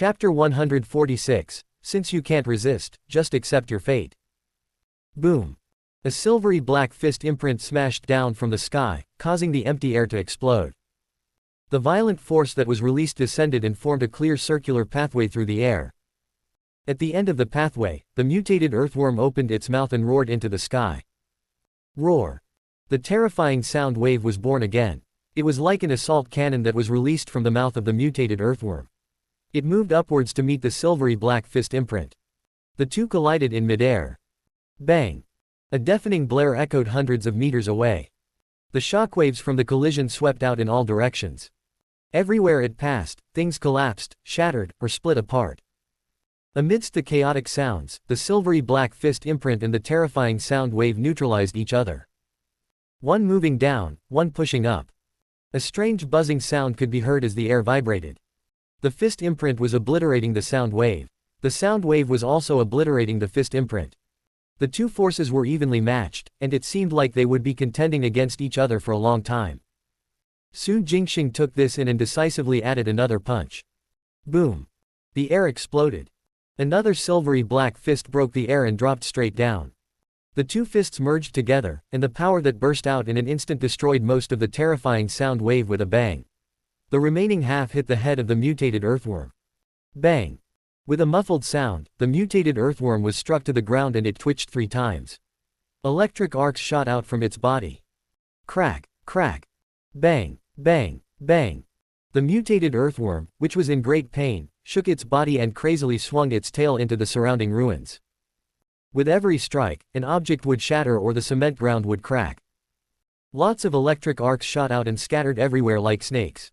Chapter 146, Since You Can't Resist, Just Accept Your Fate. Boom. A silvery black fist imprint smashed down from the sky, causing the empty air to explode. The violent force that was released descended and formed a clear circular pathway through the air. At the end of the pathway, the mutated earthworm opened its mouth and roared into the sky. Roar. The terrifying sound wave was born again. It was like an assault cannon that was released from the mouth of the mutated earthworm. It moved upwards to meet the silvery black fist imprint. The two collided in midair. Bang! A deafening blare echoed hundreds of meters away. The shockwaves from the collision swept out in all directions. Everywhere it passed, things collapsed, shattered, or split apart. Amidst the chaotic sounds, the silvery black fist imprint and the terrifying sound wave neutralized each other. One moving down, one pushing up. A strange buzzing sound could be heard as the air vibrated. The fist imprint was obliterating the sound wave. The sound wave was also obliterating the fist imprint. The two forces were evenly matched, and it seemed like they would be contending against each other for a long time. Su Jingxing took this in and decisively added another punch. Boom! The air exploded. Another silvery black fist broke the air and dropped straight down. The two fists merged together, and the power that burst out in an instant destroyed most of the terrifying sound wave with a bang. The remaining half hit the head of the mutated earthworm. Bang! With a muffled sound, the mutated earthworm was struck to the ground and it twitched 3 times. Electric arcs shot out from its body. Crack, crack. Bang, bang, bang. The mutated earthworm, which was in great pain, shook its body and crazily swung its tail into the surrounding ruins. With every strike, an object would shatter or the cement ground would crack. Lots of electric arcs shot out and scattered everywhere like snakes.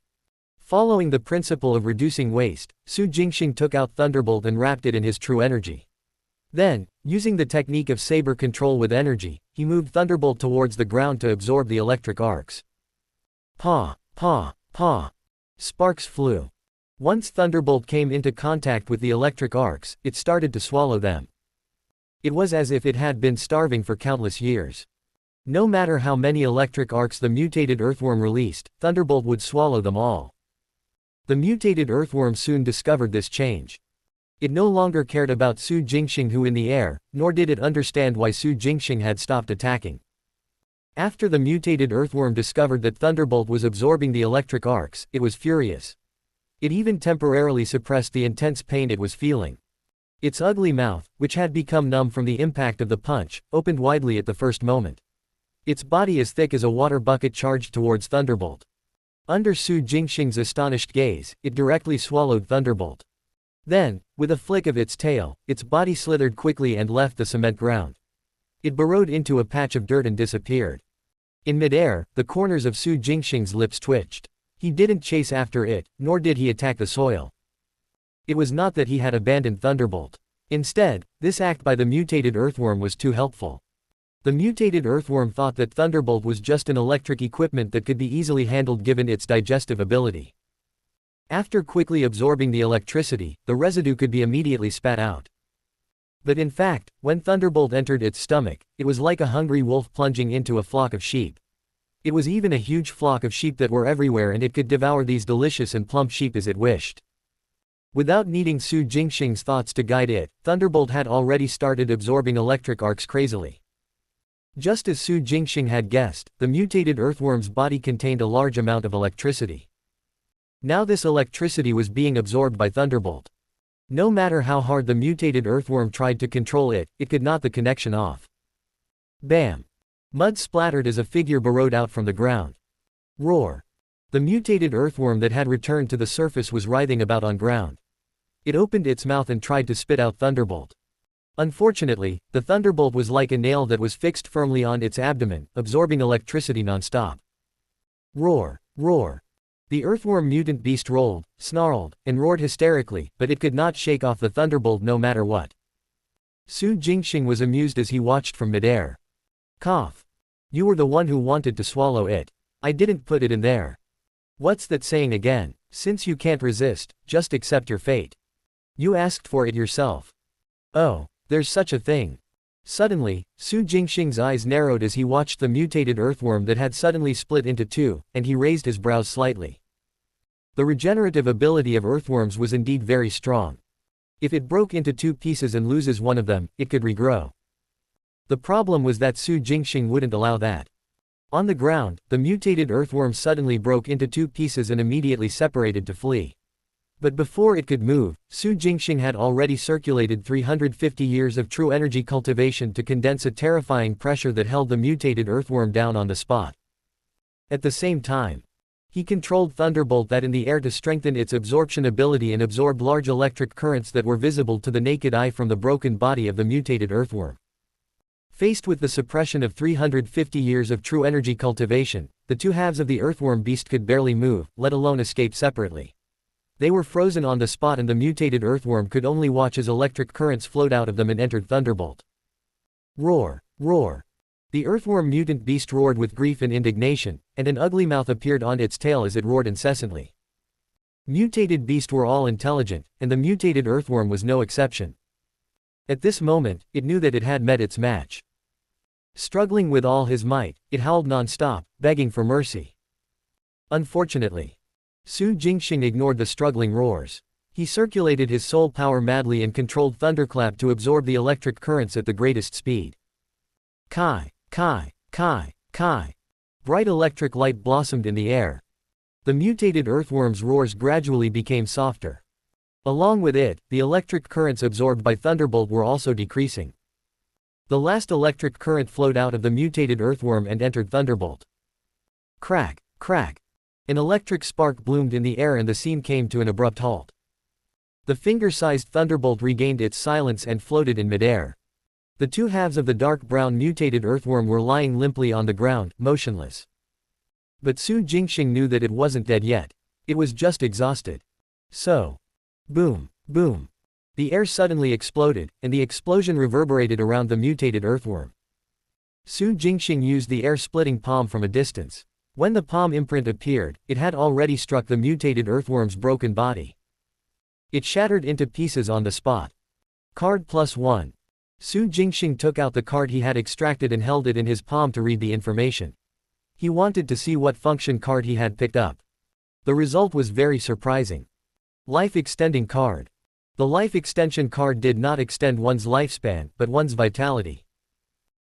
Following the principle of reducing waste, Su Jingxing took out Thunderbolt and wrapped it in his true energy. Then, using the technique of saber control with energy, he moved Thunderbolt towards the ground to absorb the electric arcs. Paw, paw, paw. Sparks flew. Once Thunderbolt came into contact with the electric arcs, it started to swallow them. It was as if it had been starving for countless years. No matter how many electric arcs the mutated earthworm released, Thunderbolt would swallow them all. The mutated earthworm soon discovered this change. It no longer cared about Su Jingxing who in the air, nor did it understand why Su Jingxing had stopped attacking. After the mutated earthworm discovered that Thunderbolt was absorbing the electric arcs, it was furious. It even temporarily suppressed the intense pain it was feeling. Its ugly mouth, which had become numb from the impact of the punch, opened widely at the first moment. Its body as thick as a water bucket charged towards Thunderbolt. Under Su Jingxing's astonished gaze, it directly swallowed Thunderbolt. Then, with a flick of its tail, its body slithered quickly and left the cement ground. It burrowed into a patch of dirt and disappeared. In midair, the corners of Su Jingxing's lips twitched. He didn't chase after it, nor did he attack the soil. It was not that he had abandoned Thunderbolt. Instead, this act by the mutated earthworm was too helpful. The mutated earthworm thought that Thunderbolt was just an electric equipment that could be easily handled given its digestive ability. After quickly absorbing the electricity, the residue could be immediately spat out. But in fact, when Thunderbolt entered its stomach, it was like a hungry wolf plunging into a flock of sheep. It was even a huge flock of sheep that were everywhere and it could devour these delicious and plump sheep as it wished. Without needing Su Jingxing's thoughts to guide it, Thunderbolt had already started absorbing electric arcs crazily. Just as Su Jingxing had guessed, the mutated earthworm's body contained a large amount of electricity. Now this electricity was being absorbed by Thunderbolt. No matter how hard the mutated earthworm tried to control it, it could knock the connection off. Bam! Mud splattered as a figure burrowed out from the ground. Roar! The mutated earthworm that had returned to the surface was writhing about on ground. It opened its mouth and tried to spit out Thunderbolt. Unfortunately, the Thunderbolt was like a nail that was fixed firmly on its abdomen, absorbing electricity non-stop. Roar, roar. The earthworm mutant beast rolled, snarled, and roared hysterically, but it could not shake off the Thunderbolt no matter what. Su Jingxing was amused as he watched from midair. Cough. You were the one who wanted to swallow it. I didn't put it in there. What's that saying again? Since you can't resist, just accept your fate. You asked for it yourself. Oh. There's such a thing. Suddenly, Su Jingxing's eyes narrowed as he watched the mutated earthworm that had suddenly split into 2, and he raised his brows slightly. The regenerative ability of earthworms was indeed very strong. If it broke into two pieces and loses one of them, it could regrow. The problem was that Su Jingxing wouldn't allow that. On the ground, the mutated earthworm suddenly broke into two pieces and immediately separated to flee. But before it could move, Su Jingxing had already circulated 350 years of true energy cultivation to condense a terrifying pressure that held the mutated earthworm down on the spot. At the same time, he controlled Thunderbolt that in the air to strengthen its absorption ability and absorb large electric currents that were visible to the naked eye from the broken body of the mutated earthworm. Faced with the suppression of 350 years of true energy cultivation, the two halves of the earthworm beast could barely move, let alone escape separately. They were frozen on the spot and the mutated earthworm could only watch as electric currents flowed out of them and entered Thunderbolt. Roar! Roar! The earthworm mutant beast roared with grief and indignation, and an ugly mouth appeared on its tail as it roared incessantly. Mutated beasts were all intelligent, and the mutated earthworm was no exception. At this moment, it knew that it had met its match. Struggling with all his might, it howled non-stop, begging for mercy. Unfortunately, Su Jingxing ignored the struggling roars. He circulated his soul power madly and controlled Thunderclap to absorb the electric currents at the greatest speed. Kai, kai, kai, kai. Bright electric light blossomed in the air. The mutated earthworm's roars gradually became softer. Along with it, the electric currents absorbed by Thunderbolt were also decreasing. The last electric current flowed out of the mutated earthworm and entered Thunderbolt. Crack, crack. An electric spark bloomed in the air and the scene came to an abrupt halt. The finger-sized Thunderbolt regained its silence and floated in midair. The two halves of the dark brown mutated earthworm were lying limply on the ground, motionless. But Su Jingxing knew that it wasn't dead yet. It was just exhausted. So, boom, boom. The air suddenly exploded, and the explosion reverberated around the mutated earthworm. Su Jingxing used the air-splitting palm from a distance. When the palm imprint appeared, it had already struck the mutated earthworm's broken body. It shattered into pieces on the spot. Card +1. Su Jingxing took out the card he had extracted and held it in his palm to read the information. He wanted to see what function card he had picked up. The result was very surprising. Life Extending Card. The life extension card did not extend one's lifespan, but one's vitality.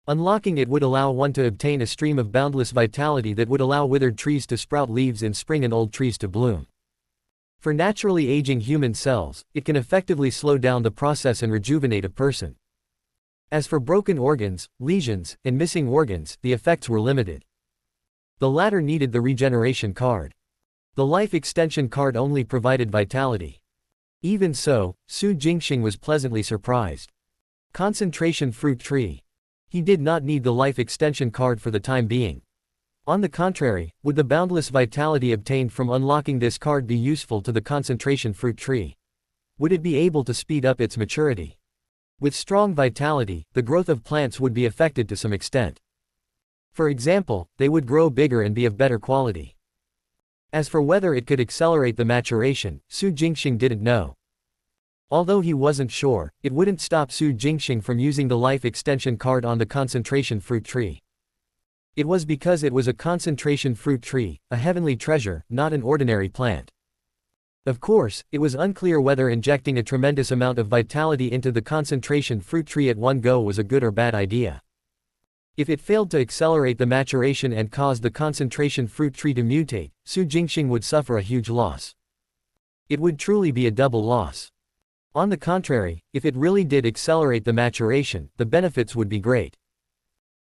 Unlocking it would allow one to obtain a stream of boundless vitality that would allow withered trees to sprout leaves in spring and old trees to bloom. For naturally aging human cells, it can effectively slow down the process and rejuvenate a person. As for broken organs, lesions, and missing organs, the effects were limited. The latter needed the regeneration card. The life extension card only provided vitality. Even so, Su Jingxing was pleasantly surprised. Concentration Fruit Tree. He did not need the life extension card for the time being. On the contrary, would the boundless vitality obtained from unlocking this card be useful to the concentration fruit tree? Would it be able to speed up its maturity? With strong vitality, the growth of plants would be affected to some extent. For example, they would grow bigger and be of better quality. As for whether it could accelerate the maturation, Su Jingxing didn't know. Although he wasn't sure, it wouldn't stop Su Jingxing from using the life extension card on the concentration fruit tree. It was because it was a concentration fruit tree, a heavenly treasure, not an ordinary plant. Of course, it was unclear whether injecting a tremendous amount of vitality into the concentration fruit tree at one go was a good or bad idea. If it failed to accelerate the maturation and caused the concentration fruit tree to mutate, Su Jingxing would suffer a huge loss. It would truly be a double loss. On the contrary, if it really did accelerate the maturation, the benefits would be great.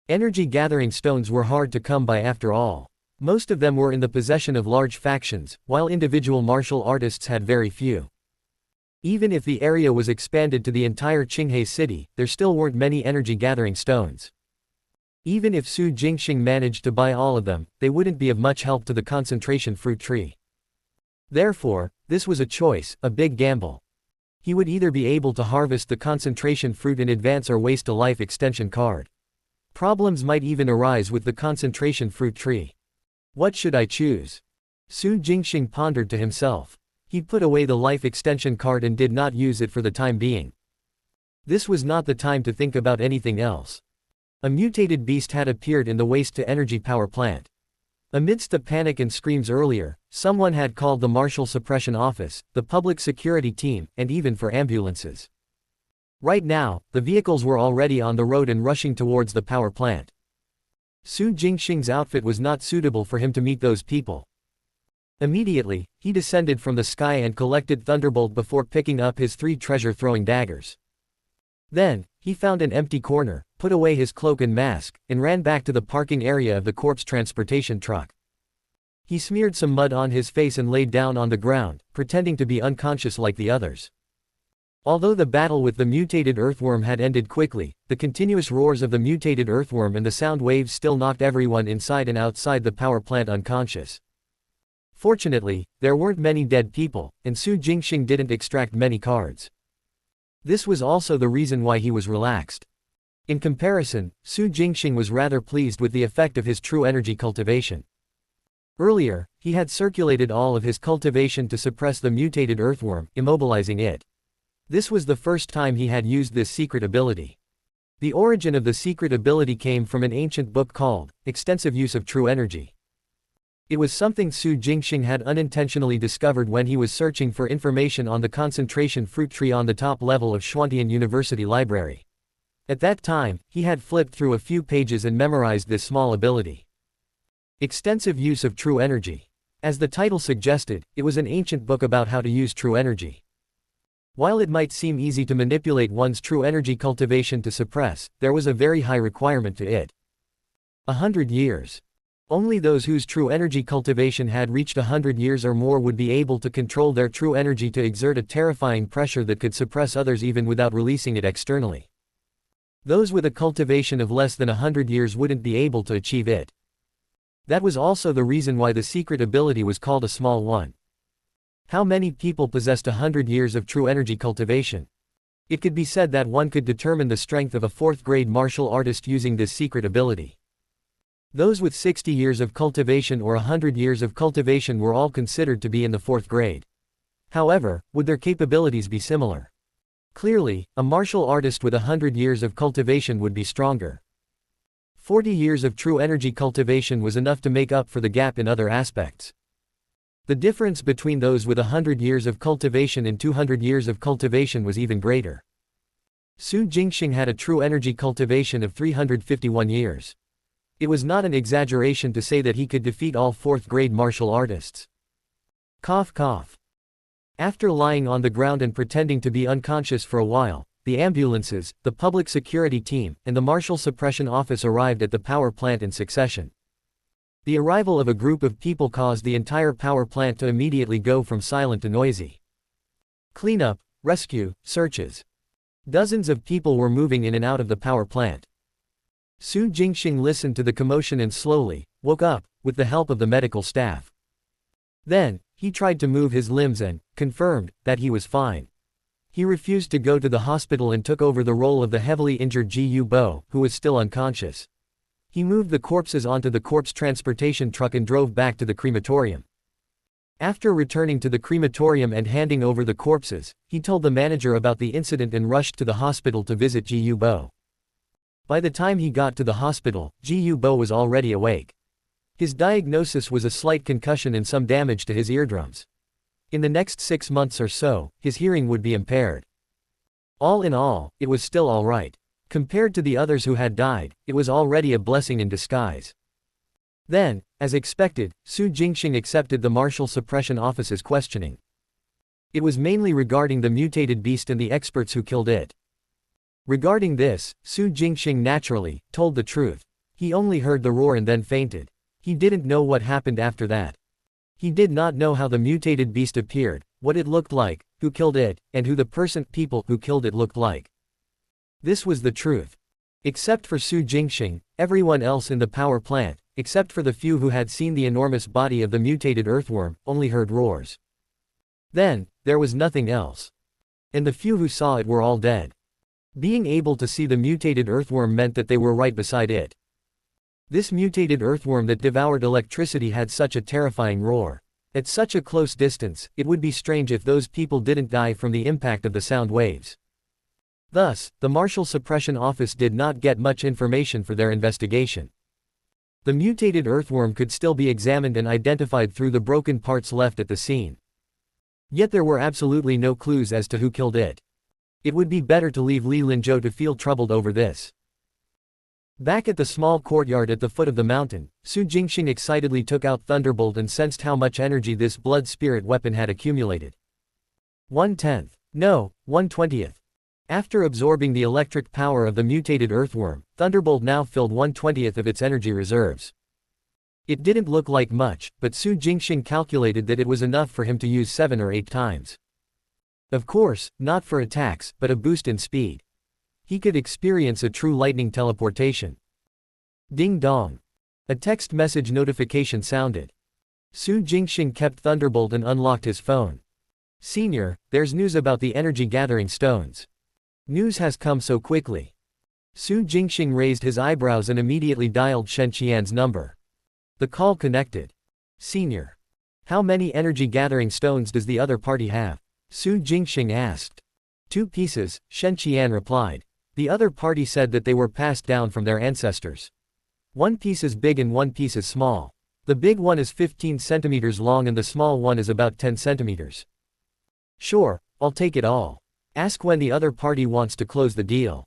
Energy gathering stones were hard to come by after all. Most of them were in the possession of large factions, while individual martial artists had very few. Even if the area was expanded to the entire Qinghe city, there still weren't many energy gathering stones. Even if Su Jingxing managed to buy all of them, they wouldn't be of much help to the concentration fruit tree. Therefore, this was a choice, a big gamble. He would either be able to harvest the concentration fruit in advance or waste a life extension card. Problems might even arise with the concentration fruit tree. What should I choose? Su Jingxing pondered to himself. He put away the life extension card and did not use it for the time being. This was not the time to think about anything else. A mutated beast had appeared in the waste-to-energy power plant. Amidst the panic and screams earlier, someone had called the Marshal Suppression Office, the public security team, and even for ambulances. Right now, the vehicles were already on the road and rushing towards the power plant. Su Jingxing's outfit was not suitable for him to meet those people. Immediately, he descended from the sky and collected Thunderbolt before picking up his 3 treasure-throwing daggers. Then, he found an empty corner, put away his cloak and mask, and ran back to the parking area of the corpse transportation truck. He smeared some mud on his face and laid down on the ground, pretending to be unconscious like the others. Although the battle with the mutated earthworm had ended quickly, the continuous roars of the mutated earthworm and the sound waves still knocked everyone inside and outside the power plant unconscious. Fortunately, there weren't many dead people, and Su Jingxing didn't extract many cards. This was also the reason why he was relaxed. In comparison, Su Jingxing was rather pleased with the effect of his true energy cultivation. Earlier, he had circulated all of his cultivation to suppress the mutated earthworm, immobilizing it. This was the first time he had used this secret ability. The origin of the secret ability came from an ancient book called Extensive Use of True Energy. It was something Su Jingxing had unintentionally discovered when he was searching for information on the concentration fruit tree on the top level of Xuantian University Library. At that time, he had flipped through a few pages and memorized this small ability. Extensive Use of True Energy. As the title suggested, it was an ancient book about how to use true energy. While it might seem easy to manipulate one's true energy cultivation to suppress, there was a very high requirement to it. 100 years. Only those whose true energy cultivation had reached 100 years or more would be able to control their true energy to exert a terrifying pressure that could suppress others even without releasing it externally. Those with a cultivation of less than 100 years wouldn't be able to achieve it. That was also the reason why the secret ability was called a small one. How many people possessed 100 years of true energy cultivation? It could be said that one could determine the strength of a 4th-grade martial artist using this secret ability. Those with 60 years of cultivation or 100 years of cultivation were all considered to be in the 4th grade. However, would their capabilities be similar? Clearly, a martial artist with 100 years of cultivation would be stronger. 40 years of true energy cultivation was enough to make up for the gap in other aspects. The difference between those with 100 years of cultivation and 200 years of cultivation was even greater. Su Jingxing had a true energy cultivation of 351 years. It was not an exaggeration to say that he could defeat all 4th-grade martial artists. Cough cough. After lying on the ground and pretending to be unconscious for a while, the ambulances, the public security team, and the Marshal Suppression Office arrived at the power plant in succession. The arrival of a group of people caused the entire power plant to immediately go from silent to noisy. Cleanup, rescue, searches. Dozens of people were moving in and out of the power plant. Su Jingxing listened to the commotion and slowly woke up, with the help of the medical staff. Then, he tried to move his limbs and confirmed that he was fine. He refused to go to the hospital and took over the role of the heavily injured Ji Bo, who was still unconscious. He moved the corpses onto the corpse transportation truck and drove back to the crematorium. After returning to the crematorium and handing over the corpses, he told the manager about the incident and rushed to the hospital to visit Ji Bo. By the time he got to the hospital, Ji Bo was already awake. His diagnosis was a slight concussion and some damage to his eardrums. In the next 6 months or so, his hearing would be impaired. All in all, it was still alright. Compared to the others who had died, it was already a blessing in disguise. Then, as expected, Su Jingxing accepted the Marshal Suppression Office's questioning. It was mainly regarding the mutated beast and the experts who killed it. Regarding this, Su Jingxing naturally told the truth. He only heard the roar and then fainted. He didn't know what happened after that. He did not know how the mutated beast appeared, what it looked like, who killed it, and who the people who killed it looked like. This was the truth. Except for Su Jingxing, everyone else in the power plant, except for the few who had seen the enormous body of the mutated earthworm, only heard roars. Then, there was nothing else. And the few who saw it were all dead. Being able to see the mutated earthworm meant that they were right beside it. This mutated earthworm that devoured electricity had such a terrifying roar. At such a close distance, it would be strange if those people didn't die from the impact of the sound waves. Thus, the Marshal Suppression Office did not get much information for their investigation. The mutated earthworm could still be examined and identified through the broken parts left at the scene. Yet there were absolutely no clues as to who killed it. It would be better to leave Li Linzhou to feel troubled over this. Back at the small courtyard at the foot of the mountain, Su Jingxing excitedly took out Thunderbolt and sensed how much energy this blood spirit weapon had accumulated. 1/10. No, 1/20. After absorbing the electric power of the mutated earthworm, Thunderbolt now filled 1/20 of its energy reserves. It didn't look like much, but Su Jingxing calculated that it was enough for him to use 7 or 8 times. Of course, not for attacks, but a boost in speed. He could experience a true lightning teleportation. Ding dong. A text message notification sounded. Su Jingxing kept Thunderbolt and unlocked his phone. Senior, there's news about the energy gathering stones. News has come so quickly. Su Jingxing raised his eyebrows and immediately dialed Shen Qian's number. The call connected. Senior. How many energy gathering stones does the other party have? Su Jingxing asked. 2 pieces, Shen Qian replied. The other party said that they were passed down from their ancestors. 1 piece is big and 1 piece is small. The big one is 15 centimeters long and the small one is about 10 centimeters. Sure, I'll take it all. Ask when the other party wants to close the deal.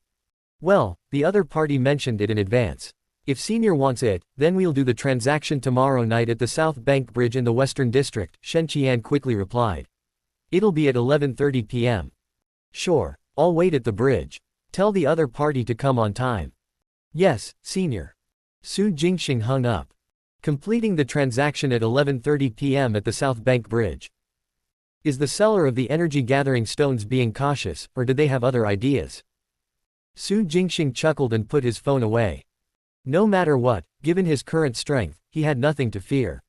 Well, the other party mentioned it in advance. If Senior wants it, then we'll do the transaction tomorrow night at the South Bank Bridge in the Western District, Shen Qian quickly replied. It'll be at 11:30 p.m. Sure, I'll wait at the bridge. Tell the other party to come on time. Yes, Senior. Su Jingxing hung up. Completing the transaction at 11:30 p.m. at the South Bank Bridge. Is the seller of the energy gathering stones being cautious, or did they have other ideas? Su Jingxing chuckled and put his phone away. No matter what, given his current strength, he had nothing to fear.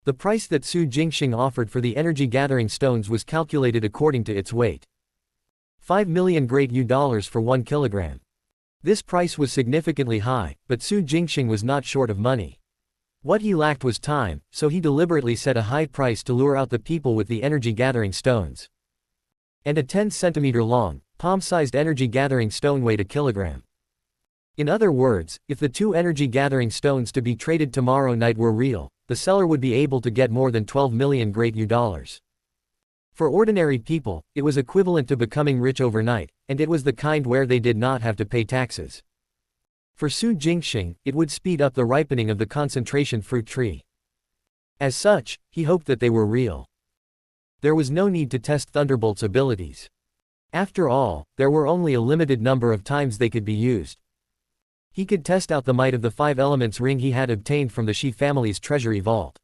The price that Su Jingxing offered for the energy gathering stones was calculated according to its weight. 5 million great US$ for 1 kilogram. This price was significantly high, but Su Jingxing was not short of money. What he lacked was time, so he deliberately set a high price to lure out the people with the energy gathering stones. And a 10 centimeter long, palm-sized energy gathering stone weighed a kilogram. In other words, if the 2 energy gathering stones to be traded tomorrow night were real, the seller would be able to get more than 12 million great US$. For ordinary people, it was equivalent to becoming rich overnight, and it was the kind where they did not have to pay taxes. For Su Jingxing, it would speed up the ripening of the concentration fruit tree. As such, he hoped that they were real. There was no need to test Thunderbolt's abilities. After all, there were only a limited number of times they could be used. He could test out the might of the 5 elements ring he had obtained from the Shi family's treasury vault.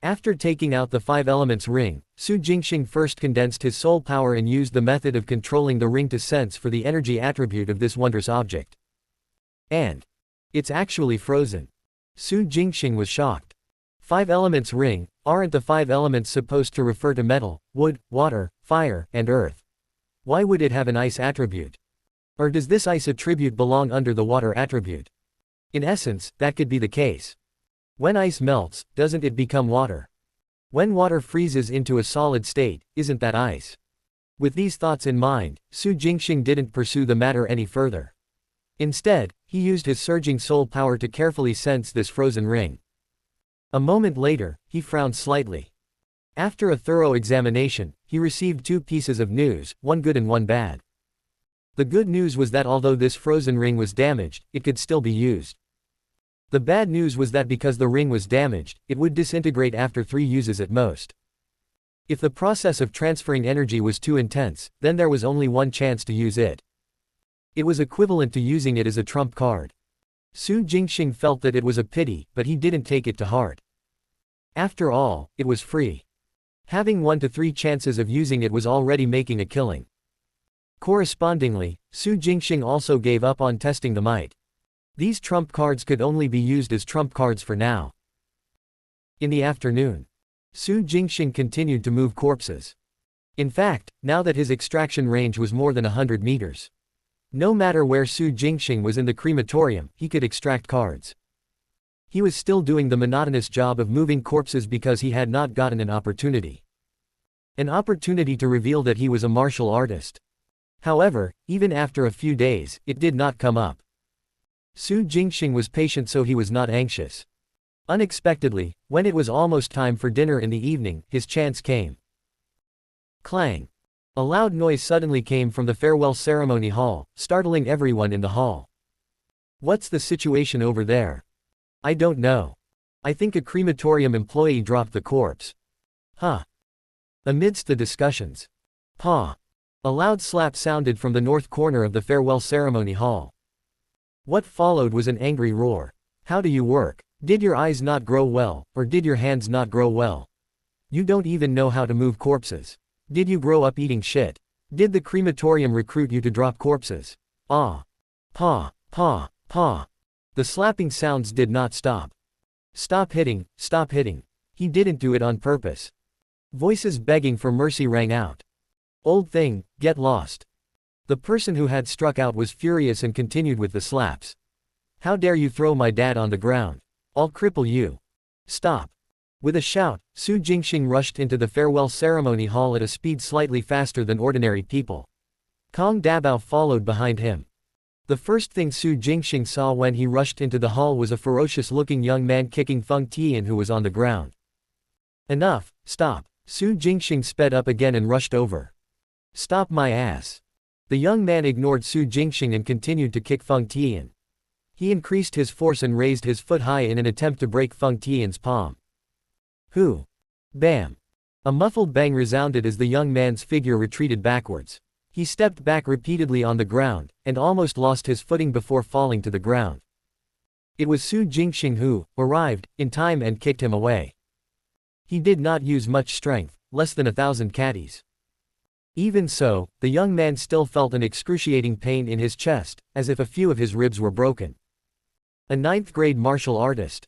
After taking out the 5 elements ring, Su Jingxing first condensed his soul power and used the method of controlling the ring to sense for the energy attribute of this wondrous object. And it's actually frozen. Su Jingxing was shocked. 5 elements ring, aren't the 5 elements supposed to refer to metal, wood, water, fire, and earth? Why would it have an ice attribute? Or does this ice attribute belong under the water attribute? In essence, that could be the case. When ice melts, doesn't it become water? When water freezes into a solid state, isn't that ice? With these thoughts in mind, Su Jingxing didn't pursue the matter any further. Instead, he used his surging soul power to carefully sense this frozen ring. A moment later, he frowned slightly. After a thorough examination, he received 2 pieces of news, one good and one bad. The good news was that although this frozen ring was damaged, it could still be used. The bad news was that because the ring was damaged, it would disintegrate after 3 uses at most. If the process of transferring energy was too intense, then there was only one chance to use it. It was equivalent to using it as a trump card. Su Jingxing felt that it was a pity, but he didn't take it to heart. After all, it was free. Having 1 to 3 chances of using it was already making a killing. Correspondingly, Su Jingxing also gave up on testing the might. These trump cards could only be used as trump cards for now. In the afternoon, Su Jingxing continued to move corpses. In fact, now that his extraction range was more than 100 meters. No matter where Su Jingxing was in the crematorium, he could extract cards. He was still doing the monotonous job of moving corpses because he had not gotten an opportunity. An opportunity to reveal that he was a martial artist. However, even after a few days, it did not come up. Su Jingxing was patient, so he was not anxious. Unexpectedly, when it was almost time for dinner in the evening, his chance came. Clang! A loud noise suddenly came from the farewell ceremony hall, startling everyone in the hall. What's the situation over there? I don't know. I think a crematorium employee dropped the corpse. Huh. Amidst the discussions. Paw. A loud slap sounded from the north corner of the farewell ceremony hall. What followed was an angry roar. How do you work? Did your eyes not grow well, or did your hands not grow well? You don't even know how to move corpses. Did you grow up eating shit? Did the crematorium recruit you to drop corpses? Ah. Paw, paw, paw. The slapping sounds did not stop. Stop hitting, stop hitting. He didn't do it on purpose. Voices begging for mercy rang out. Old thing, get lost. The person who had struck out was furious and continued with the slaps. How dare you throw my dad on the ground? I'll cripple you. Stop. With a shout, Su Jingxing rushed into the farewell ceremony hall at a speed slightly faster than ordinary people. Kong Dabao followed behind him. The first thing Su Jingxing saw when he rushed into the hall was a ferocious-looking young man kicking Feng Tian, who was on the ground. Enough, stop. Su Jingxing sped up again and rushed over. Stop my ass. The young man ignored Su Jingxing and continued to kick Feng Tian. He increased his force and raised his foot high in an attempt to break Feng Tian's palm. Who? Bam! A muffled bang resounded as the young man's figure retreated backwards. He stepped back repeatedly on the ground, and almost lost his footing before falling to the ground. It was Su Jingxing who arrived in time and kicked him away. He did not use much strength, less than 1,000 catties. Even so, the young man still felt an excruciating pain in his chest, as if a few of his ribs were broken. A 9th-grade martial artist.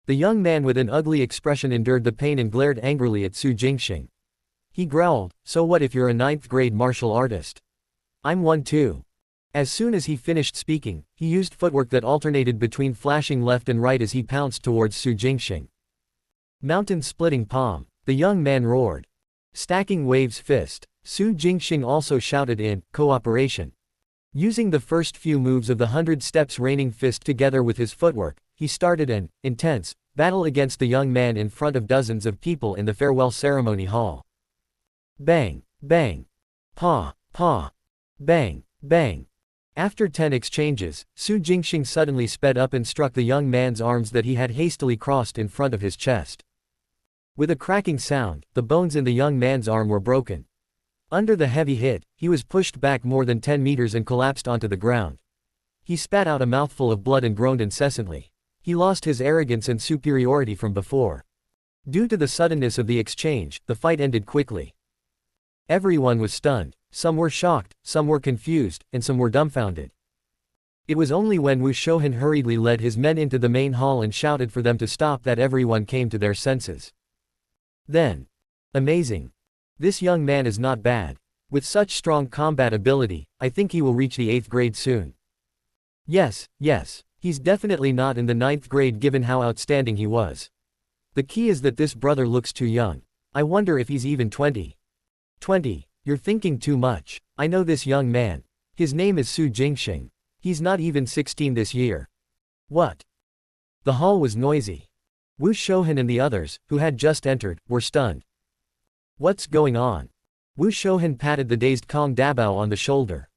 The young man with an ugly expression endured the pain and glared angrily at Su Jingxing. He growled, so what if you're a 9th-grade martial artist? I'm one too. As soon as he finished speaking, he used footwork that alternated between flashing left and right as he pounced towards Su Jingxing. Mountain-splitting palm. The young man roared. Stacking waves fist. Su Jingxing also shouted in cooperation. Using the first few moves of the 100 steps raining fist together with his footwork, he started an intense battle against the young man in front of dozens of people in the farewell ceremony hall. Bang, bang. Paw, paw. Bang, bang. After 10 exchanges, Su Jingxing suddenly sped up and struck the young man's arms that he had hastily crossed in front of his chest. With a cracking sound, the bones in the young man's arm were broken. Under the heavy hit, he was pushed back more than 10 meters and collapsed onto the ground. He spat out a mouthful of blood and groaned incessantly. He lost his arrogance and superiority from before. Due to the suddenness of the exchange, the fight ended quickly. Everyone was stunned. Some were shocked, some were confused, and some were dumbfounded. It was only when Wu Shouhan hurriedly led his men into the main hall and shouted for them to stop that everyone came to their senses. Then. Amazing. This young man is not bad. With such strong combat ability, I think he will reach the 8th grade soon. Yes, he's definitely not in the 9th grade given how outstanding he was. The key is that this brother looks too young. I wonder if he's even 20. 20. You're thinking too much. I know this young man. His name is Su Jingxing. He's not even 16 this year. What? The hall was noisy. Wu Shouhan and the others, who had just entered, were stunned. What's going on? Wu Shouhan patted the dazed Kong Dabao on the shoulder.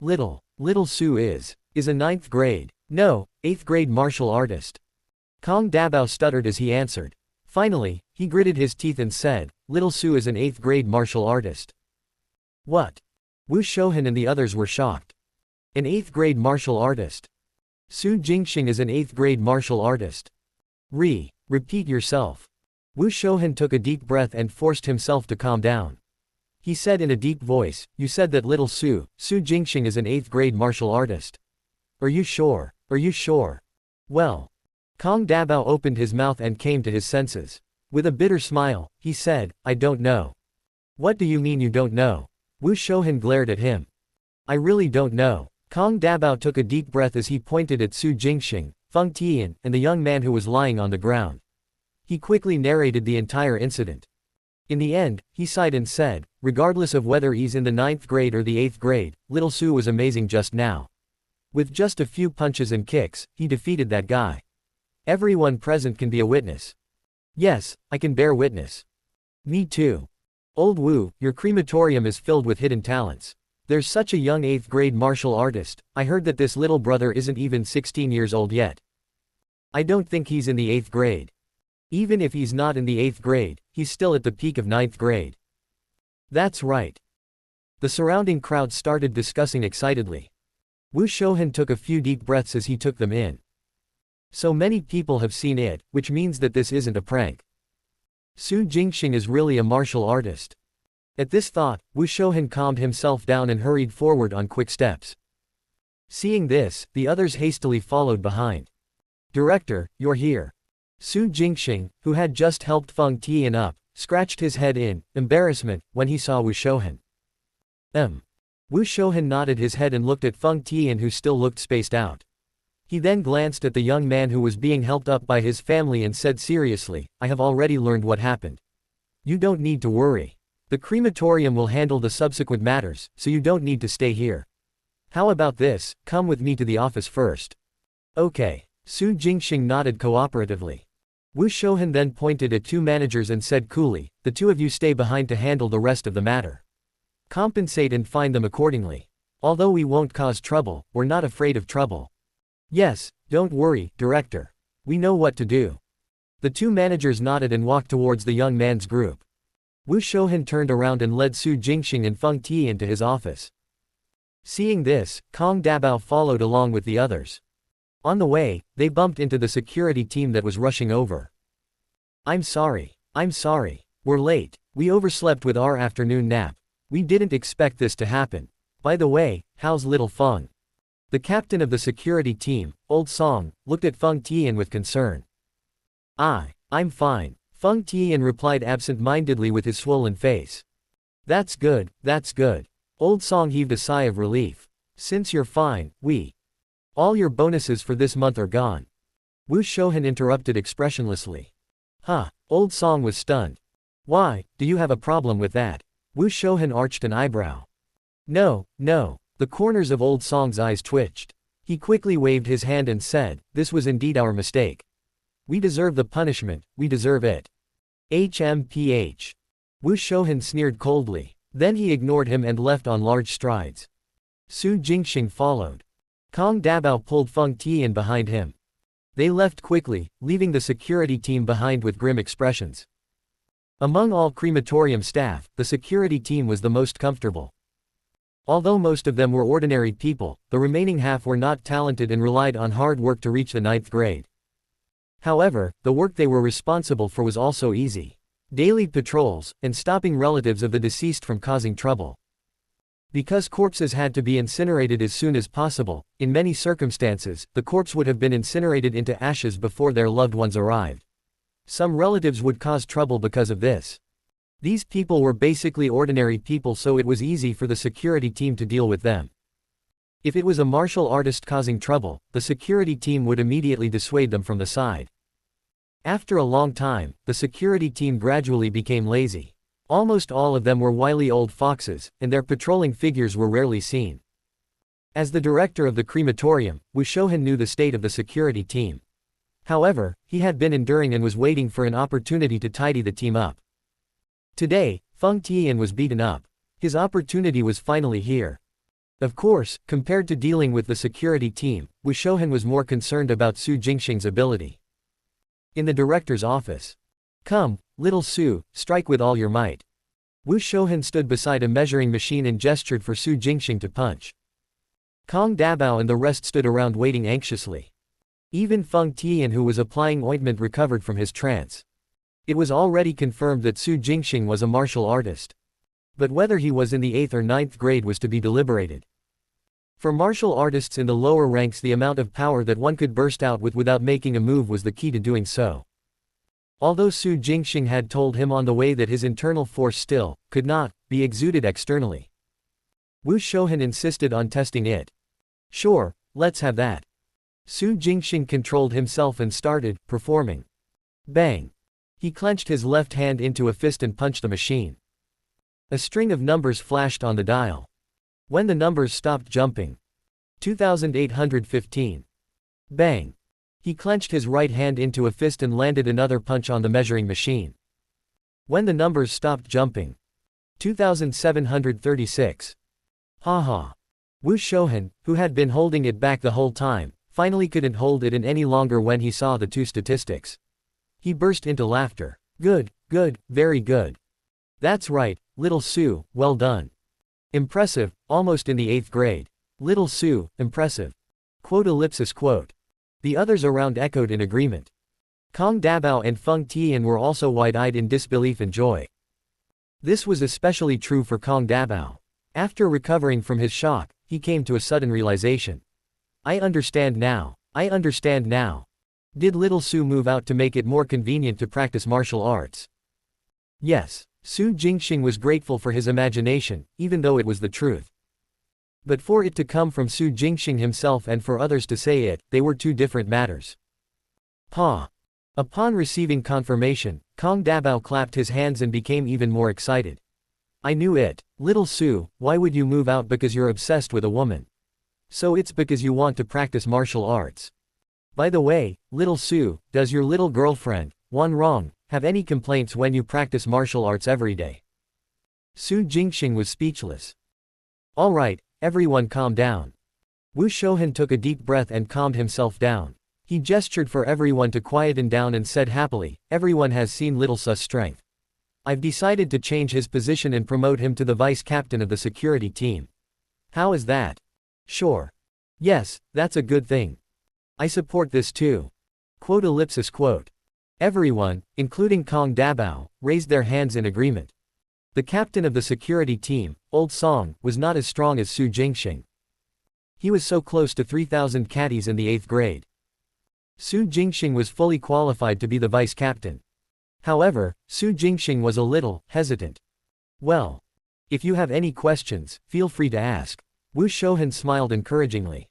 Little Su is a 9th grade. No, 8th grade martial artist. Kong Dabao stuttered as he answered. Finally, he gritted his teeth and said, Little Su is an 8th grade martial artist. What? Wu Shouhan and the others were shocked. An 8th grade martial artist. Su Jingxing is an 8th grade martial artist. Repeat yourself. Wu Shouhan took a deep breath and forced himself to calm down. He said in a deep voice, you said that little Su Jingxing is an 8th grade martial artist. Are you sure? Well. Kong Dabao opened his mouth and came to his senses. With a bitter smile, he said, I don't know. What do you mean you don't know? Wu Shouhan glared at him. I really don't know. Kong Dabao took a deep breath as he pointed at Su Jingxing, Feng Tian, and the young man who was lying on the ground. He quickly narrated the entire incident. In the end, he sighed and said, regardless of whether he's in the 9th grade or the 8th grade, little Su was amazing just now. With just a few punches and kicks, he defeated that guy. Everyone present can be a witness. Yes, I can bear witness. Me too. Old Wu, your crematorium is filled with hidden talents. There's such a young 8th grade martial artist. I heard that this little brother isn't even 16 years old yet. I don't think he's in the 8th grade. Even if he's not in the 8th grade, he's still at the peak of 9th grade. That's right. The surrounding crowd started discussing excitedly. Wu Shouhan took a few deep breaths as he took them in. So many people have seen it, which means that this isn't a prank. Su Jingxing is really a martial artist. At this thought, Wu Shouhan calmed himself down and hurried forward on quick steps. Seeing this, the others hastily followed behind. Director, you're here. Su Jingxing, who had just helped Feng Tian up, scratched his head in embarrassment when he saw Wu Shouhan. Wu Shouhan nodded his head and looked at Feng Tian, who still looked spaced out. He then glanced at the young man who was being helped up by his family and said seriously, I have already learned what happened. You don't need to worry. The crematorium will handle the subsequent matters, so you don't need to stay here. How about this, come with me to the office first. Okay. Su Jingxing nodded cooperatively. Wu Shouhan then pointed at 2 managers and said coolly, the 2 of you stay behind to handle the rest of the matter. Compensate and fine them accordingly. Although we won't cause trouble, we're not afraid of trouble. Yes, don't worry, Director. We know what to do. The 2 managers nodded and walked towards the young man's group. Wu Shouhan turned around and led Su Jingxing and Feng Tian to his office. Seeing this, Kong Dabao followed along with the others. On the way, they bumped into the security team that was rushing over. I'm sorry. We're late. We overslept with our afternoon nap. We didn't expect this to happen. By the way, how's little Feng? The captain of the security team, Old Song, looked at Feng Tian with concern. I'm fine, Feng Tian replied absent-mindedly with his swollen face. That's good. Old Song heaved a sigh of relief. Since you're fine, all your bonuses for this month are gone. Wu Shouhan interrupted expressionlessly. Old Song was stunned. Why, do you have a problem with that? Wu Shouhan arched an eyebrow. No. The corners of Old Song's eyes twitched. He quickly waved his hand and said, this was indeed our mistake. We deserve the punishment, we deserve it. HMPH. Wu Shouhan sneered coldly. Then he ignored him and left on large strides. Su Jingxing followed. Kong Dabao pulled Feng Tian behind him. They left quickly, leaving the security team behind with grim expressions. Among all crematorium staff, the security team was the most comfortable. Although most of them were ordinary people, the remaining half were not talented and relied on hard work to reach the 9th grade. However, the work they were responsible for was also easy. Daily patrols, and stopping relatives of the deceased from causing trouble. Because corpses had to be incinerated as soon as possible, in many circumstances, the corpse would have been incinerated into ashes before their loved ones arrived. Some relatives would cause trouble because of this. These people were basically ordinary people, so it was easy for the security team to deal with them. If it was a martial artist causing trouble, the security team would immediately dissuade them from the side. After a long time, the security team gradually became lazy. Almost all of them were wily old foxes, and their patrolling figures were rarely seen. As the director of the crematorium, Wu Shouhan knew the state of the security team. However, he had been enduring and was waiting for an opportunity to tidy the team up. Today, Feng Tian was beaten up. His opportunity was finally here. Of course, compared to dealing with the security team, Wu Shouhan was more concerned about Su Jingxing's ability. In the director's office. Come, little Su, strike with all your might. Wu Shouhan stood beside a measuring machine and gestured for Su Jingxing to punch. Kong Dabao and the rest stood around waiting anxiously. Even Feng Tian, who was applying ointment, recovered from his trance. It was already confirmed that Su Jingxing was a martial artist. But whether he was in the 8th or 9th grade was to be deliberated. For martial artists in the lower ranks, the amount of power that one could burst out with without making a move was the key to doing so. Although Su Jingxing had told him on the way that his internal force still could not be exuded externally. Wu Shouhan insisted on testing it. Sure, let's have that. Su Jingxing controlled himself and started performing. Bang! He clenched his left hand into a fist and punched the machine. A string of numbers flashed on the dial. When the numbers stopped jumping, 2815. Bang. He clenched his right hand into a fist and landed another punch on the measuring machine. When the numbers stopped jumping. 2736. Haha. Wu Shouhan, who had been holding it back the whole time, finally couldn't hold it in any longer when he saw the two statistics. He burst into laughter. Good, good, very good. That's right, little Sue, well done. Impressive, almost in the 8th grade. Little Sue, impressive. Quote. The others around echoed in agreement. Kong Dabao and Feng Tian were also wide-eyed in disbelief and joy. This was especially true for Kong Dabao. After recovering from his shock, he came to a sudden realization. I understand now. Did little Sue move out to make it more convenient to practice martial arts? Yes. Su Jingxing was grateful for his imagination, even though it was the truth. But for it to come from Su Jingxing himself and for others to say it, they were two different matters. Pa. Upon receiving confirmation, Kong Dabao clapped his hands and became even more excited. I knew it. Little Sue, why would you move out because you're obsessed with a woman? So it's because you want to practice martial arts. By the way, little Sue, does your little girlfriend, Wan Rong, have any complaints when you practice martial arts every day? Su Jingxing was speechless. All right, everyone calm down. Wu Shouhan took a deep breath and calmed himself down. He gestured for everyone to quieten down and said happily, everyone has seen little Su's strength. I've decided to change his position and promote him to the vice captain of the security team. How is that? Sure. Yes, that's a good thing. I support this too. Quote. Everyone, including Kong Dabao, raised their hands in agreement. The captain of the security team, Old Song, was not as strong as Su Jingxing. He was so close to 3,000 caddies in the 8th grade. Su Jingxing was fully qualified to be the vice captain. However, Su Jingxing was a little hesitant. Well, if you have any questions, feel free to ask. Wu Shouhan smiled encouragingly.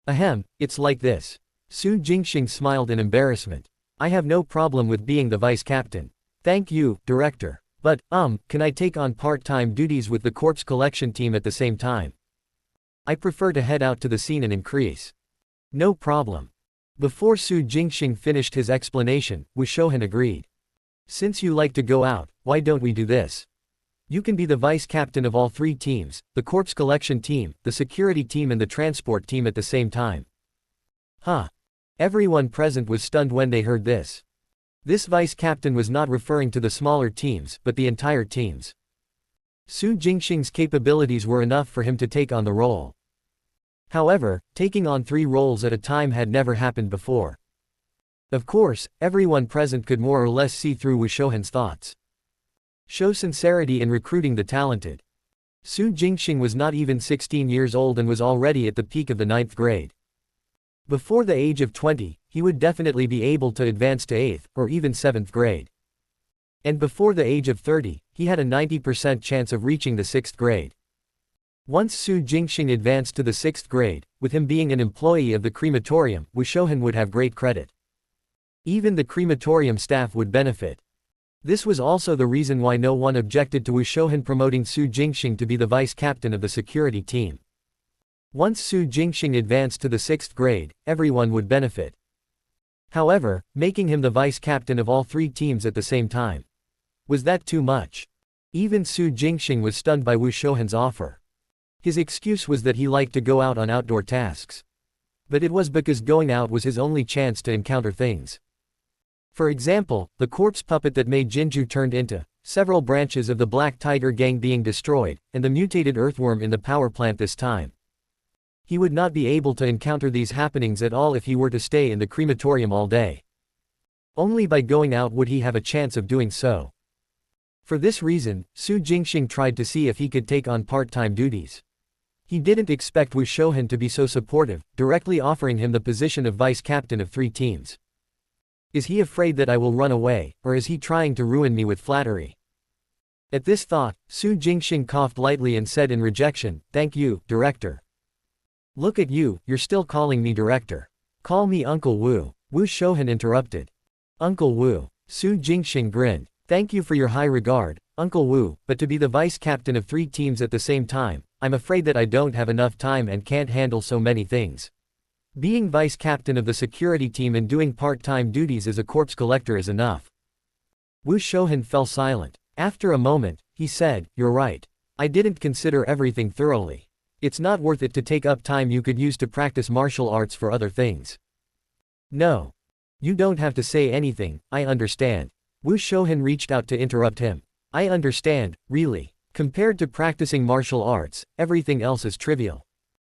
Ahem, it's like this. Su Jingxing smiled in embarrassment. I have no problem with being the vice captain. Thank you, director. But, can I take on part-time duties with the corpse collection team at the same time? I prefer to head out to the scene and increase. No problem. Before Su Jingxing finished his explanation, Wu Shouhan agreed. Since you like to go out, why don't we do this? You can be the vice captain of all 3 teams, the corpse collection team, the security team and the transport team at the same time. Huh. Everyone present was stunned when they heard this. This vice captain was not referring to the smaller teams, but the entire teams. Su Jingxing's capabilities were enough for him to take on the role. However, taking on 3 roles at a time had never happened before. Of course, everyone present could more or less see through Wu Shouhan's thoughts. Show sincerity in recruiting the talented. Su Jingxing was not even 16 years old and was already at the peak of the 9th grade. Before the age of 20, he would definitely be able to advance to 8th, or even 7th grade. And before the age of 30, he had a 90% chance of reaching the 6th grade. Once Su Jingxing advanced to the 6th grade, with him being an employee of the crematorium, Wu Shouhan would have great credit. Even the crematorium staff would benefit. This was also the reason why no one objected to Wu Shouhan promoting Su Jingxing to be the vice captain of the security team. Once Su Jingxing advanced to the 6th grade, everyone would benefit. However, making him the vice captain of all 3 teams at the same time. Was that too much? Even Su Jingxing was stunned by Wu Shouhan's offer. His excuse was that he liked to go out on outdoor tasks. But it was because going out was his only chance to encounter things. For example, the corpse puppet that made Jinju turned into, several branches of the Black Tiger gang being destroyed, and the mutated earthworm in the power plant this time. He would not be able to encounter these happenings at all if he were to stay in the crematorium all day. Only by going out would he have a chance of doing so. For this reason, Su Jingxing tried to see if he could take on part-time duties. He didn't expect Wu Shouhan to be so supportive, directly offering him the position of vice captain of 3 teams. Is he afraid that I will run away, or is he trying to ruin me with flattery? At this thought, Su Jingxing coughed lightly and said in rejection, "Thank you, director." "Look at you, you're still calling me director. Call me Uncle Wu," Wu Shouhan interrupted. "Uncle Wu." Su Jingxing grinned. "Thank you for your high regard, Uncle Wu, but to be the vice captain of 3 teams at the same time, I'm afraid that I don't have enough time and can't handle so many things. Being vice captain of the security team and doing part-time duties as a corpse collector is enough. Wu Shouhan fell silent. After a moment, he said, "You're right. I didn't consider everything thoroughly. It's not worth it to take up time you could use to practice martial arts for other things." "No. You don't have to say anything, I understand." Wu Shouhan reached out to interrupt him. "I understand, really. Compared to practicing martial arts, everything else is trivial."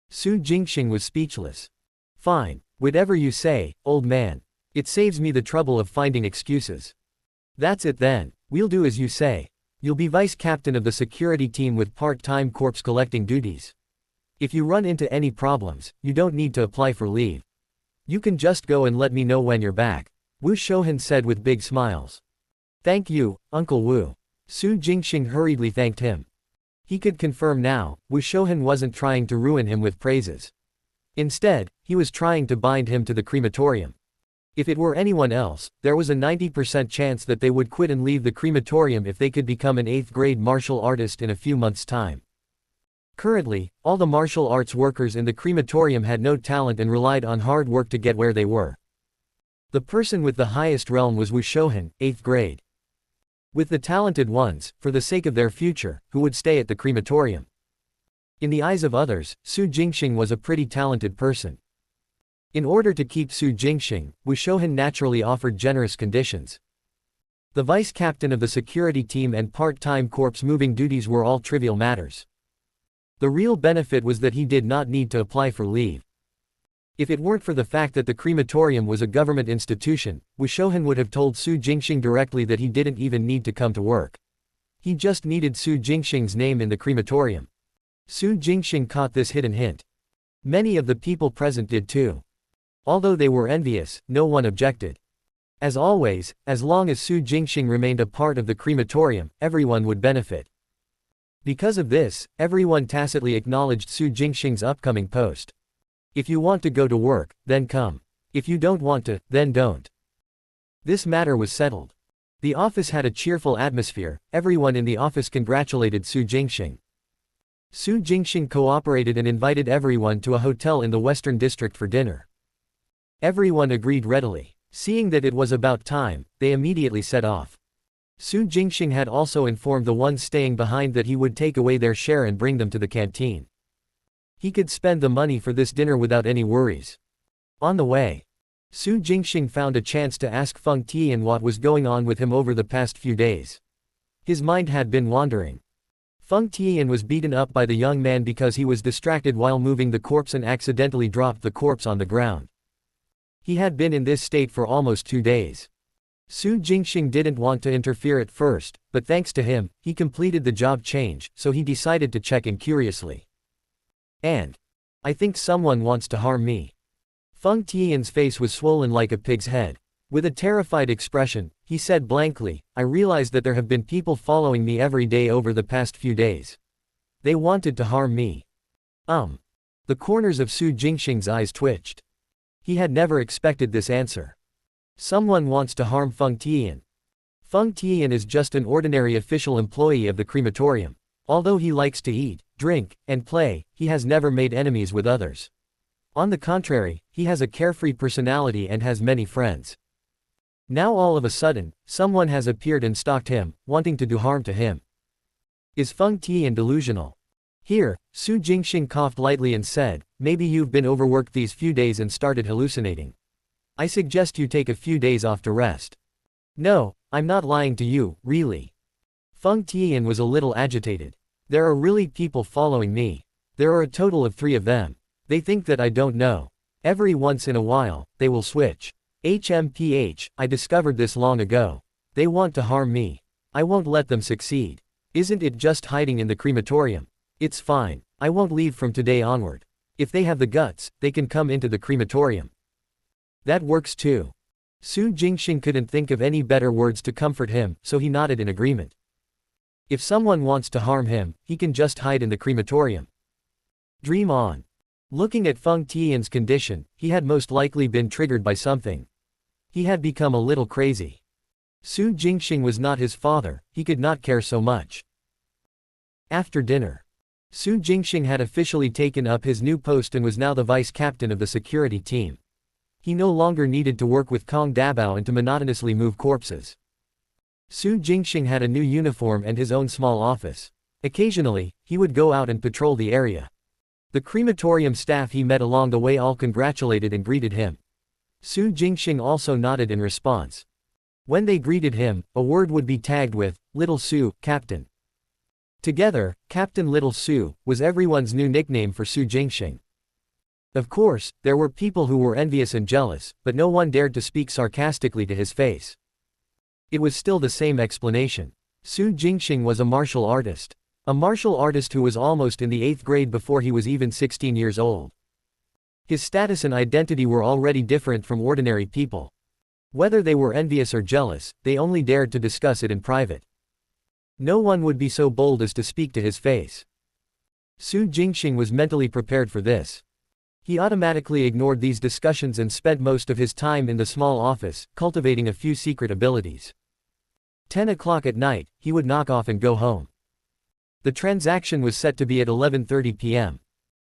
Su Jingxing was speechless. "Fine. Whatever you say, old man. It saves me the trouble of finding excuses." "That's it then. We'll do as you say. You'll be vice captain of the security team with part-time corpse collecting duties. If you run into any problems, you don't need to apply for leave. You can just go and let me know when you're back," Wu Shouhan said with big smiles. "Thank you, Uncle Wu." Su Jingxing hurriedly thanked him. He could confirm now, Wu Shouhan wasn't trying to ruin him with praises. Instead, he was trying to bind him to the crematorium. If it were anyone else, there was a 90% chance that they would quit and leave the crematorium if they could become an 8th-grade martial artist in a few months' time. Currently, all the martial arts workers in the crematorium had no talent and relied on hard work to get where they were. The person with the highest realm was Wu Shouhan, 8th grade. With the talented ones, for the sake of their future, who would stay at the crematorium. In the eyes of others, Su Jingxing was a pretty talented person. In order to keep Su Jingxing, Wu Shouhan naturally offered generous conditions. The vice captain of the security team and part-time corpse moving duties were all trivial matters. The real benefit was that he did not need to apply for leave. If it weren't for the fact that the crematorium was a government institution, Wu Shouhan would have told Su Jingxing directly that he didn't even need to come to work. He just needed Su Jingxing's name in the crematorium. Su Jingxing caught this hidden hint. Many of the people present did too. Although they were envious, no one objected. As always, as long as Su Jingxing remained a part of the crematorium, everyone would benefit. Because of this, everyone tacitly acknowledged Su Jingxing's upcoming post. If you want to go to work, then come. If you don't want to, then don't. This matter was settled. The office had a cheerful atmosphere, everyone in the office congratulated Su Jingxing. Su Jingxing cooperated and invited everyone to a hotel in the Western District for dinner. Everyone agreed readily. Seeing that it was about time, they immediately set off. Su Jingxing had also informed the ones staying behind that he would take away their share and bring them to the canteen. He could spend the money for this dinner without any worries. On the way, Su Jingxing found a chance to ask Feng Tian what was going on with him over the past few days. His mind had been wandering. Feng Tian was beaten up by the young man because he was distracted while moving the corpse and accidentally dropped the corpse on the ground. He had been in this state for almost 2 days. Su Jingxing didn't want to interfere at first, but thanks to him, he completed the job change, so he decided to check in curiously. I think someone wants to harm me." Feng Tian's face was swollen like a pig's head. With a terrified expression, he said blankly, "I realize that there have been people following me every day over the past few days. They wanted to harm me." The corners of Su Jingxing's eyes twitched. He had never expected this answer. Someone wants to harm Feng Tian. Feng Tian is just an ordinary official employee of the crematorium. Although he likes to eat, drink, and play, he has never made enemies with others. On the contrary, he has a carefree personality and has many friends. Now all of a sudden, someone has appeared and stalked him, wanting to do harm to him. Is Feng Tian delusional? Here, Su Jingxing coughed lightly and said, "Maybe you've been overworked these few days and started hallucinating. I suggest you take a few days off to rest." "No, I'm not lying to you, really." Feng Tian was a little agitated. "There are really people following me. There are a total of 3 of them. They think that I don't know. Every once in a while, they will switch. I discovered this long ago. They want to harm me. I won't let them succeed. Isn't it just hiding in the crematorium? It's fine. I won't leave from today onward. If they have the guts, they can come into the crematorium." "That works too." Su Jingxing couldn't think of any better words to comfort him, so he nodded in agreement. If someone wants to harm him, he can just hide in the crematorium. Dream on. Looking at Feng Tian's condition, he had most likely been triggered by something. He had become a little crazy. Su Jingxing was not his father, he could not care so much. After dinner, Su Jingxing had officially taken up his new post and was now the vice captain of the security team. He no longer needed to work with Kong Dabao and to monotonously move corpses. Su Jingxing had a new uniform and his own small office. Occasionally, he would go out and patrol the area. The crematorium staff he met along the way all congratulated and greeted him. Su Jingxing also nodded in response. When they greeted him, a word would be tagged with, "Little Su, Captain." Together, Captain Little Su was everyone's new nickname for Su Jingxing. Of course, there were people who were envious and jealous, but no one dared to speak sarcastically to his face. It was still the same explanation. Su Jingxing was a martial artist. A martial artist who was almost in the 8th grade before he was even 16 years old. His status and identity were already different from ordinary people. Whether they were envious or jealous, they only dared to discuss it in private. No one would be so bold as to speak to his face. Su Jingxing was mentally prepared for this. He automatically ignored these discussions and spent most of his time in the small office, cultivating a few secret abilities. 10 o'clock at night, he would knock off and go home. The transaction was set to be at 11:30 p.m.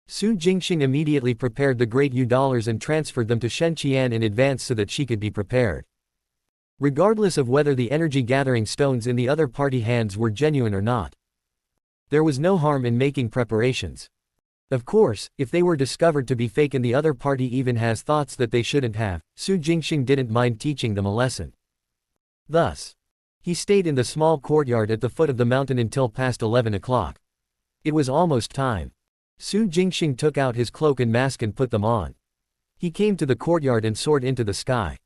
Su Jingxing immediately prepared the great $U and transferred them to Shen Qian in advance so that she could be prepared. Regardless of whether the energy-gathering stones in the other party hands were genuine or not. There was no harm in making preparations. Of course, if they were discovered to be fake and the other party even has thoughts that they shouldn't have, Su Jingxing didn't mind teaching them a lesson. Thus, he stayed in the small courtyard at the foot of the mountain until past 11 o'clock. It was almost time. Su Jingxing took out his cloak and mask and put them on. He came to the courtyard and soared into the sky.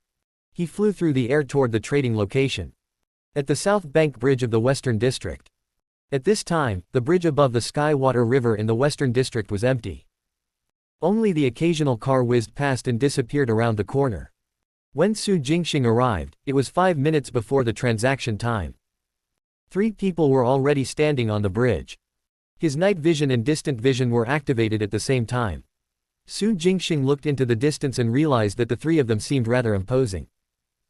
He flew through the air toward the trading location. At the South Bank Bridge of the Western District. At this time, the bridge above the Skywater River in the Western District was empty. Only the occasional car whizzed past and disappeared around the corner. When Su Jingxing arrived, it was 5 minutes before the transaction time. 3 people were already standing on the bridge. His night vision and distant vision were activated at the same time. Su Jingxing looked into the distance and realized that the 3 of them seemed rather imposing.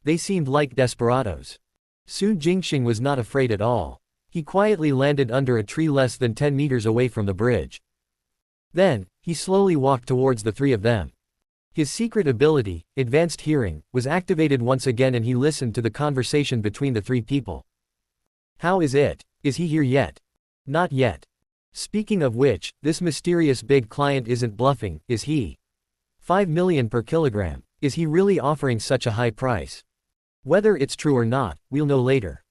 They seemed like desperados. Su Jingxing was not afraid at all. He quietly landed under a tree less than 10 meters away from the bridge. Then, he slowly walked towards the 3 of them. His secret ability, advanced hearing, was activated once again and he listened to the conversation between the 3 people. "How is it? Is he here yet?" "Not yet." "Speaking of which, this mysterious big client isn't bluffing, is he? 5 million per kilogram. Is he really offering such a high price? Whether it's true or not, we'll know later.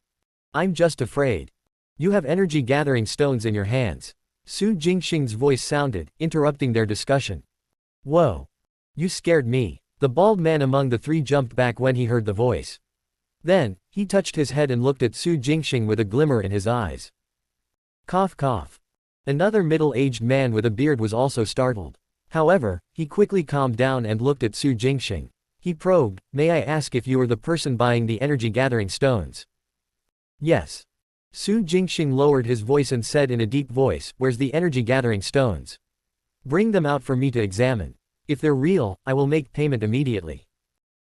I'm just afraid. You have energy-gathering stones in your hands." Su Jingxing's voice sounded, interrupting their discussion. "Whoa. You scared me." The bald man among the 3 jumped back when he heard the voice. Then, he touched his head and looked at Su Jingxing with a glimmer in his eyes. Cough cough. Another middle-aged man with a beard was also startled. However, he quickly calmed down and looked at Su Jingxing. He probed, "May I ask if you are the person buying the energy-gathering stones?" "Yes." Su Jingxing lowered his voice and said in a deep voice, "Where's the energy-gathering stones? Bring them out for me to examine. If they're real, I will make payment immediately."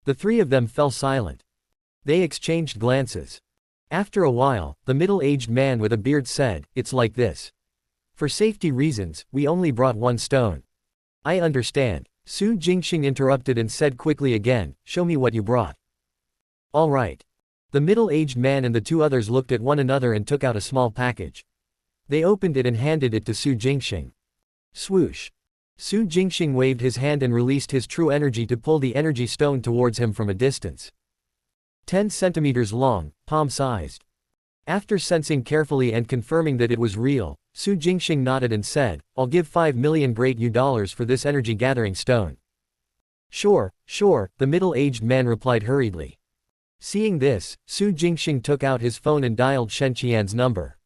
The 3 of them fell silent. They exchanged glances. After a while, the middle-aged man with a beard said, "It's like this. For safety reasons, we only brought 1 stone." "I understand." Su Jingxing interrupted and said quickly again, "Show me what you brought." "All right." The middle-aged man and the 2 others looked at one another and took out a small package. They opened it and handed it to Su Jingxing. Swoosh. Su Jingxing waved his hand and released his true energy to pull the energy stone towards him from a distance. 10 centimeters long, palm-sized. After sensing carefully and confirming that it was real, Su Jingxing nodded and said, "I'll give 5 million great $U for this energy-gathering stone." "Sure, sure," the middle-aged man replied hurriedly. Seeing this, Su Jingxing took out his phone and dialed Shen Qian's number.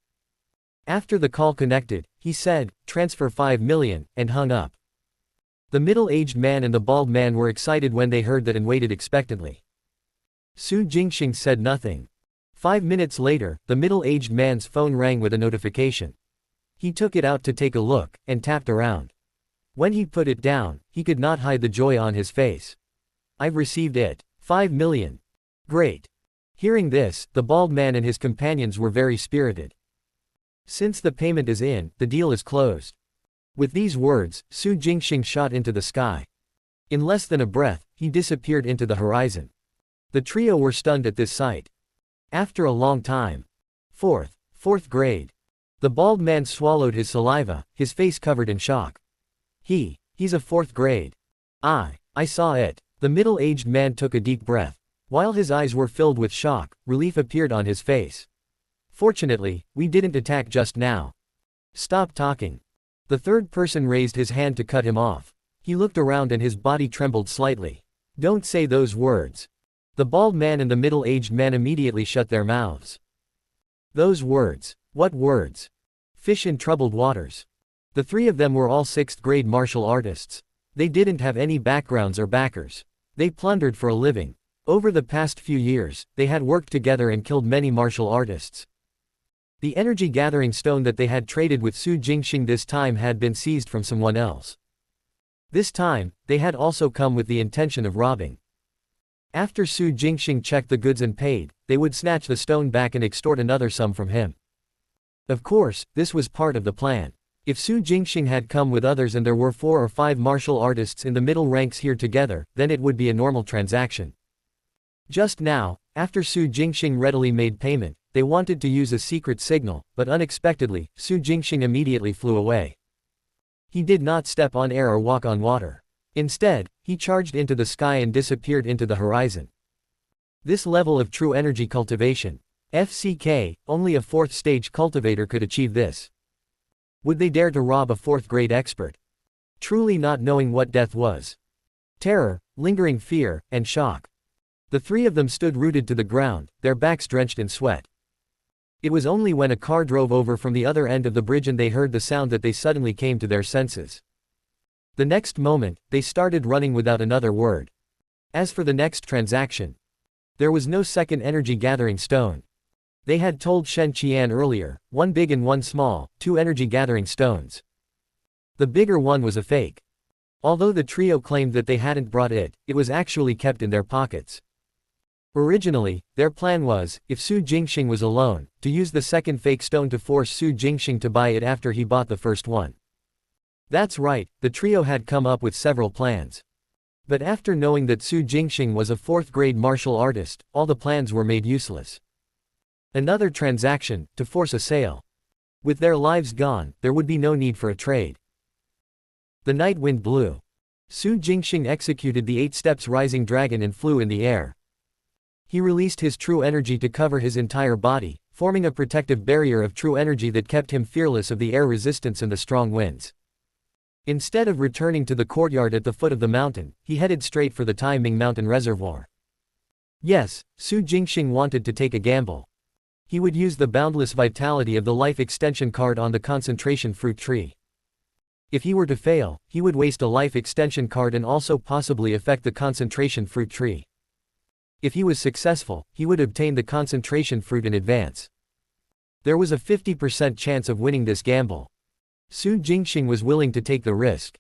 After the call connected, he said, "Transfer 5 million, and hung up. The middle-aged man and the bald man were excited when they heard that and waited expectantly. Su Jingxing said nothing. 5 minutes later, the middle-aged man's phone rang with a notification. He took it out to take a look, and tapped around. When he put it down, he could not hide the joy on his face. "I've received it. 5 million. Great." Hearing this, the bald man and his companions were very spirited. Since the payment is in, the deal is closed. With these words, Su Jingxing shot into the sky. In less than a breath, he disappeared into the horizon. The trio were stunned at this sight. After a long time. Fourth grade. The bald man swallowed his saliva, his face covered in shock. He's a 4th grade. I saw it. The middle-aged man took a deep breath. While his eyes were filled with shock, relief appeared on his face. Fortunately, we didn't attack just now. Stop talking. The third person raised his hand to cut him off. He looked around and his body trembled slightly. Don't say those words. The bald man and the middle-aged man immediately shut their mouths. Those words. What words? Fish in troubled waters. The 3 of them were all 6th grade martial artists. They didn't have any backgrounds or backers. They plundered for a living. Over the past few years, they had worked together and killed many martial artists. The energy-gathering stone that they had traded with Su Jingxing this time had been seized from someone else. This time, they had also come with the intention of robbing. After Su Jingxing checked the goods and paid, they would snatch the stone back and extort another sum from him. Of course, this was part of the plan. If Su Jingxing had come with others and there were 4 or 5 martial artists in the middle ranks here together, then it would be a normal transaction. Just now, after Su Jingxing readily made payment, they wanted to use a secret signal, but unexpectedly, Su Jingxing immediately flew away. He did not step on air or walk on water. Instead, he charged into the sky and disappeared into the horizon. This level of true energy cultivation. FCK, only a 4th stage cultivator could achieve this. Would they dare to rob a 4th grade expert? Truly not knowing what death was. Terror, lingering fear, and shock. The 3 of them stood rooted to the ground, their backs drenched in sweat. It was only when a car drove over from the other end of the bridge and they heard the sound that they suddenly came to their senses. The next moment, they started running without another word. As for the next transaction, there was no second energy-gathering stone. They had told Shen Qian earlier, 1 big and 1 small, 2 energy-gathering stones. The bigger one was a fake. Although the trio claimed that they hadn't brought it, it was actually kept in their pockets. Originally, their plan was, if Su Jingxing was alone, to use the second fake stone to force Su Jingxing to buy it after he bought the first one. That's right, the trio had come up with several plans. But after knowing that Su Jingxing was a 4th grade martial artist, all the plans were made useless. Another transaction, to force a sale. With their lives gone, there would be no need for a trade. The night wind blew. Su Jingxing executed the 8 steps rising dragon and flew in the air. He released his true energy to cover his entire body, forming a protective barrier of true energy that kept him fearless of the air resistance and the strong winds. Instead of returning to the courtyard at the foot of the mountain, he headed straight for the Taiming Mountain Reservoir. Yes, Su Jingxing wanted to take a gamble. He would use the boundless vitality of the life extension card on the concentration fruit tree. If he were to fail, he would waste a life extension card and also possibly affect the concentration fruit tree. If he was successful, he would obtain the concentration fruit in advance. There was a 50% chance of winning this gamble. Su Jingxing was willing to take the risk.